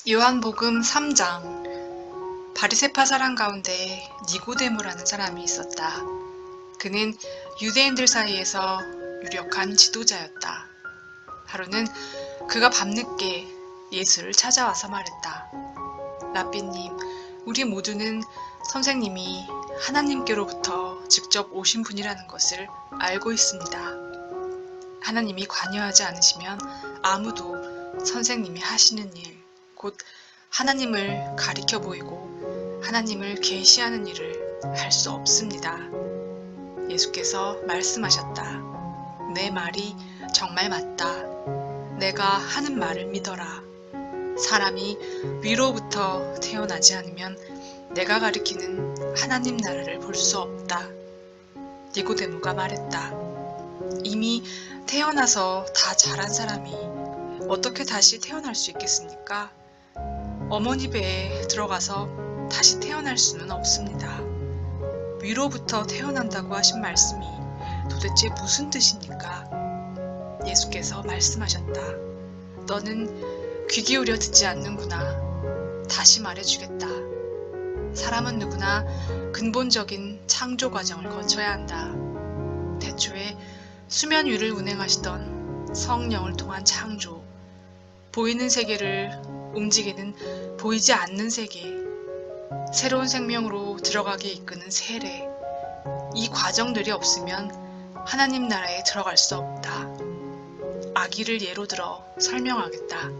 요한복음 3장. 바리새파 사람 가운데 니고데모라는 사람이 있었다. 그는 유대인들 사이에서 유력한 지도자였다. 하루는 그가 밤늦게 예수를 찾아와서 말했다. 라삐님, 우리 모두는 선생님이 하나님께로부터 직접 오신 분이라는 것을 알고 있습니다. 하나님이 관여하지 않으시면 아무도 선생님이 하시는 일, 곧 하나님을 가리켜 보이고 하나님을 계시하는 일을 할 수 없습니다. 예수께서 말씀하셨다. 내 말이 정말 맞다. 내가 하는 말을 믿어라. 사람이 위로부터 태어나지 않으면 내가 가리키는 하나님 나라를 볼 수 없다. 니고데모가 말했다. 이미 태어나서 다 자란 사람이 어떻게 다시 태어날 수 있겠습니까? 어머니 배에 들어가서 다시 태어날 수는 없습니다. 위로부터 태어난다고 하신 말씀이 도대체 무슨 뜻입니까? 예수께서 말씀하셨다. 너는 귀 기울여 듣지 않는구나. 다시 말해주겠다. 사람은 누구나 근본적인 창조 과정을 거쳐야 한다. 태초에 수면 위를 운행하시던 성령을 통한 창조, 보이는 세계를 움직이는 보이지 않는 세계, 새로운 생명으로 들어가게 이끄는 세례, 이 과정들이 없으면 하나님 나라에 들어갈 수 없다. 아기를 예로 들어 설명하겠다.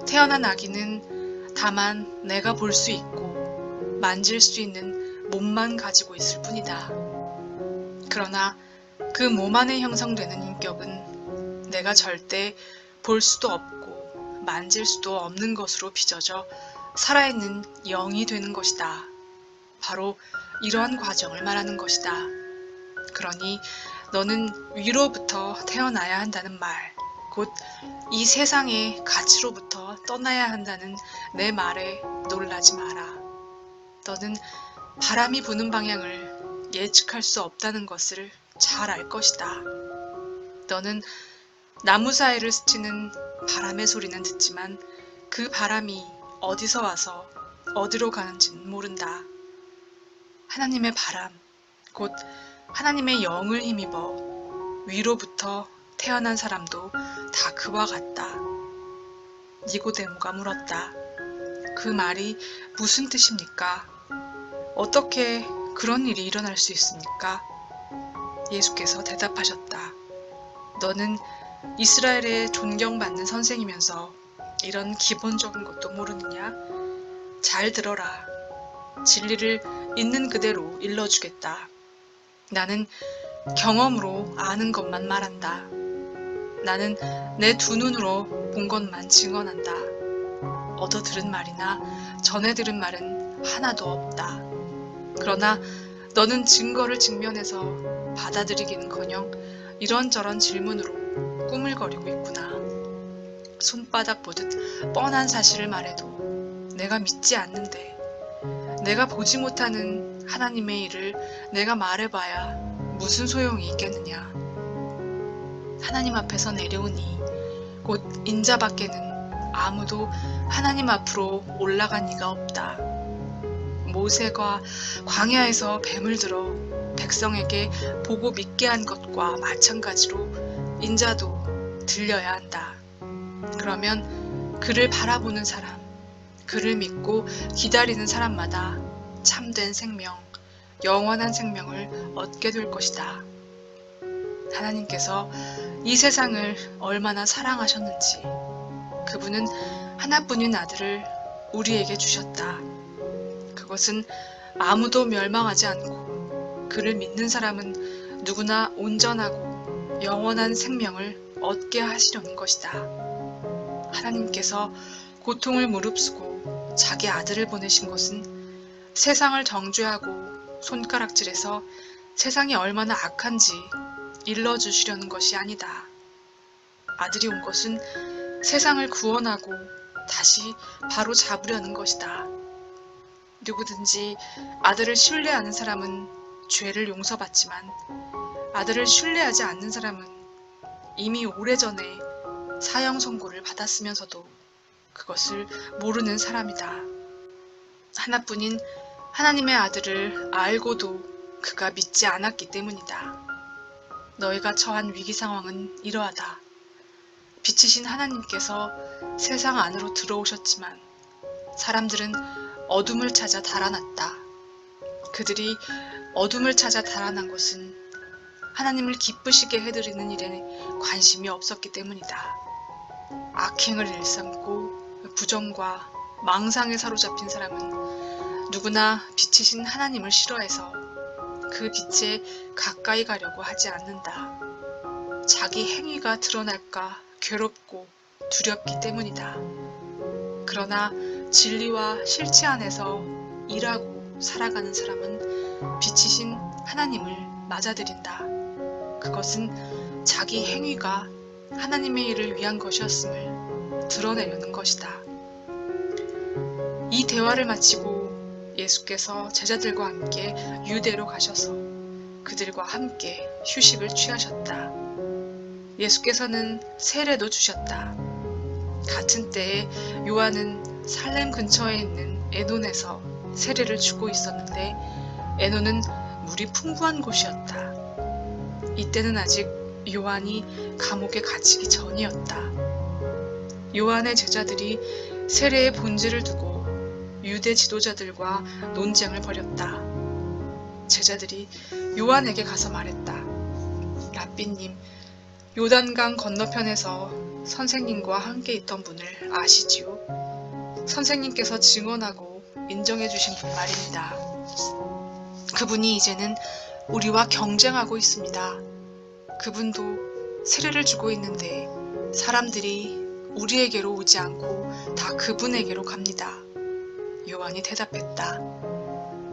태어난 아기는 다만 내가 볼 수 있고 만질 수 있는 몸만 가지고 있을 뿐이다. 그러나 그 몸 안에 형성되는 인격은 내가 절대 볼 수도 없고 만질 수도 없는 것으로 빚어져 살아있는 영이 되는 것이다. 바로 이러한 과정을 말하는 것이다. 그러니 너는 위로부터 태어나야 한다는 말, 곧 이 세상의 가치로부터 떠나야 한다는 내 말에 놀라지 마라. 너는 바람이 부는 방향을 예측할 수 없다는 것을 잘 알 것이다. 너는 나무 사이를 스치는 바람의 소리는 듣지만 그 바람이 어디서 와서 어디로 가는지는 모른다. 하나님의 바람, 곧 하나님의 영을 힘입어 위로부터 태어난 사람도 다 그와 같다. 니고데모가 물었다. 그 말이 무슨 뜻입니까? 어떻게 그런 일이 일어날 수 있습니까? 예수께서 대답하셨다. 너는 이스라엘의 존경받는 선생이면서 이런 기본적인 것도 모르느냐? 잘 들어라. 진리를 있는 그대로 일러주겠다. 나는 경험으로 아는 것만 말한다. 나는 내 두 눈으로 본 것만 증언한다. 얻어 들은 말이나 전해 들은 말은 하나도 없다. 그러나 너는 증거를 직면해서 받아들이기는커녕 이런저런 질문으로 꾸물거리고 있구나. 손바닥 보듯 뻔한 사실을 말해도 내가 믿지 않는데, 내가 보지 못하는 하나님의 일을 내가 말해봐야 무슨 소용이 있겠느냐. 하나님 앞에서 내려오니 곧 인자 밖에는 아무도 하나님 앞으로 올라간 이가 없다. 모세가 광야에서 뱀을 들어 백성에게 보고 믿게 한 것과 마찬가지로 인자도 들려야 한다. 그러면 그를 바라보는 사람, 그를 믿고 기다리는 사람마다 참된 생명, 영원한 생명을 얻게 될 것이다. 하나님께서 이 세상을 얼마나 사랑하셨는지, 그분은 하나뿐인 아들을 우리에게 주셨다. 그것은 아무도 멸망하지 않고 그를 믿는 사람은 누구나 온전하고 영원한 생명을 얻게 하시려는 것이다. 하나님께서 고통을 무릅쓰고 자기 아들을 보내신 것은 세상을 정죄하고 손가락질해서 세상이 얼마나 악한지 일러주시려는 것이 아니다. 아들이 온 것은 세상을 구원하고 다시 바로 잡으려는 것이다. 누구든지 아들을 신뢰하는 사람은 죄를 용서받지만 아들을 신뢰하지 않는 사람은 이미 오래전에 사형 선고를 받았으면서도 그것을 모르는 사람이다. 하나뿐인 하나님의 아들을 알고도 그가 믿지 않았기 때문이다. 너희가 처한 위기 상황은 이러하다. 빛이신 하나님께서 세상 안으로 들어오셨지만 사람들은 어둠을 찾아 달아났다. 그들이 어둠을 찾아 달아난 것은 하나님을 기쁘시게 해드리는 일에 관심이 없었기 때문이다. 악행을 일삼고 부정과 망상에 사로잡힌 사람은 누구나 빛이신 하나님을 싫어해서 그 빛에 가까이 가려고 하지 않는다. 자기 행위가 드러날까 괴롭고 두렵기 때문이다. 그러나 진리와 실체 안에서 일하고 살아가는 사람은 빛이신 하나님을 맞아들인다. 그것은 자기 행위가 하나님의 일을 위한 것이었음을 드러내려는 것이다. 이 대화를 마치고 예수께서 제자들과 함께 유대로 가셔서 그들과 함께 휴식을 취하셨다. 예수께서는 세례도 주셨다. 같은 때에 요한은 살렘 근처에 있는 에논에서 세례를 주고 있었는데 에논은 물이 풍부한 곳이었다. 이때는 아직 요한이 감옥에 갇히기 전이었다. 요한의 제자들이 세례의 본질을 두고 유대 지도자들과 논쟁을 벌였다. 제자들이 요한에게 가서 말했다. 랍비님, 요단강 건너편에서 선생님과 함께 있던 분을 아시지요? 선생님께서 증언하고 인정해 주신 분 말입니다. 그분이 이제는 우리와 경쟁하고 있습니다. 그분도 세례를 주고 있는데 사람들이 우리에게로 오지 않고 다 그분에게로 갑니다. 요한이 대답했다.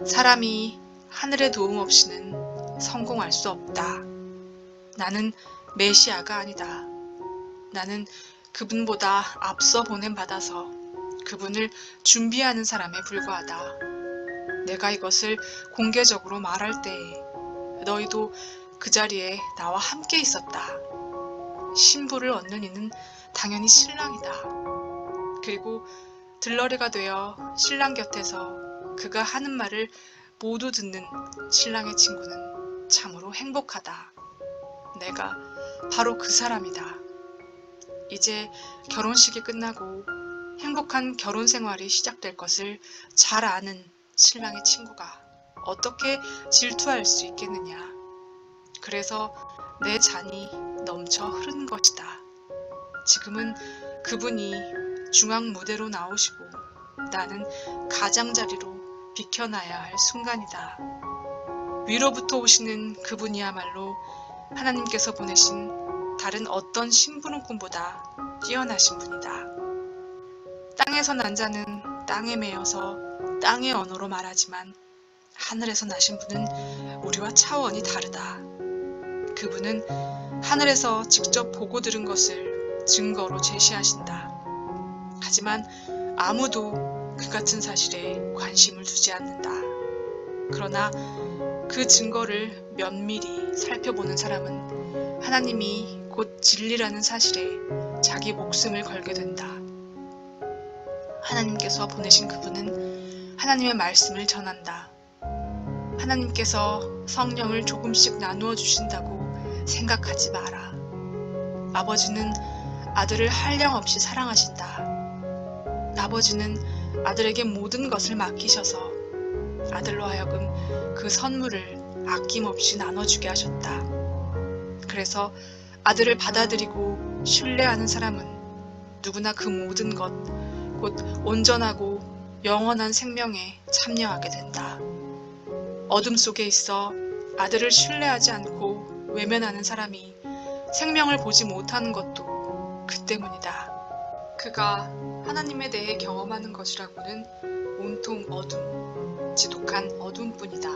사람이 하늘의 도움 없이는 성공할 수 없다. 나는 메시아가 아니다. 나는 그분보다 앞서 보냄받아서 그분을 준비하는 사람에 불과하다. 내가 이것을 공개적으로 말할 때에 너희도 그 자리에 나와 함께 있었다. 신부를 얻는 이는 당연히 신랑이다. 그리고 들러리가 되어 신랑 곁에서 그가 하는 말을 모두 듣는 신랑의 친구는 참으로 행복하다. 내가 바로 그 사람이다. 이제 결혼식이 끝나고 행복한 결혼 생활이 시작될 것을 잘 아는 신랑의 친구가 어떻게 질투할 수 있겠느냐. 그래서 내 잔이 넘쳐 흐른 것이다. 지금은 그분이 중앙 무대로 나오시고 나는 가장자리로 비켜나야 할 순간이다. 위로부터 오시는 그분이야말로 하나님께서 보내신 다른 어떤 심부름꾼보다 뛰어나신 분이다. 땅에서 난 자는 땅에 매여서 땅의 언어로 말하지만 하늘에서 나신 분은 우리와 차원이 다르다. 그분은 하늘에서 직접 보고 들은 것을 증거로 제시하신다. 하지만 아무도 그 같은 사실에 관심을 두지 않는다. 그러나 그 증거를 면밀히 살펴보는 사람은 하나님이 곧 진리라는 사실에 자기 목숨을 걸게 된다. 하나님께서 보내신 그분은 하나님의 말씀을 전한다. 하나님께서 성령을 조금씩 나누어 주신다고 생각하지 마라. 아버지는 아들을 한량없이 사랑하신다. 아버지는 아들에게 모든 것을 맡기셔서 아들로 하여금 그 선물을 아낌없이 나눠주게 하셨다. 그래서 아들을 받아들이고 신뢰하는 사람은 누구나 그 모든 것, 곧 온전하고 영원한 생명에 참여하게 된다. 어둠 속에 있어 아들을 신뢰하지 않고 외면하는 사람이 생명을 보지 못하는 것도 그 때문이다. 그가 하나님에 대해 경험하는 것이라고는 온통 어둠, 지독한 어둠뿐이다.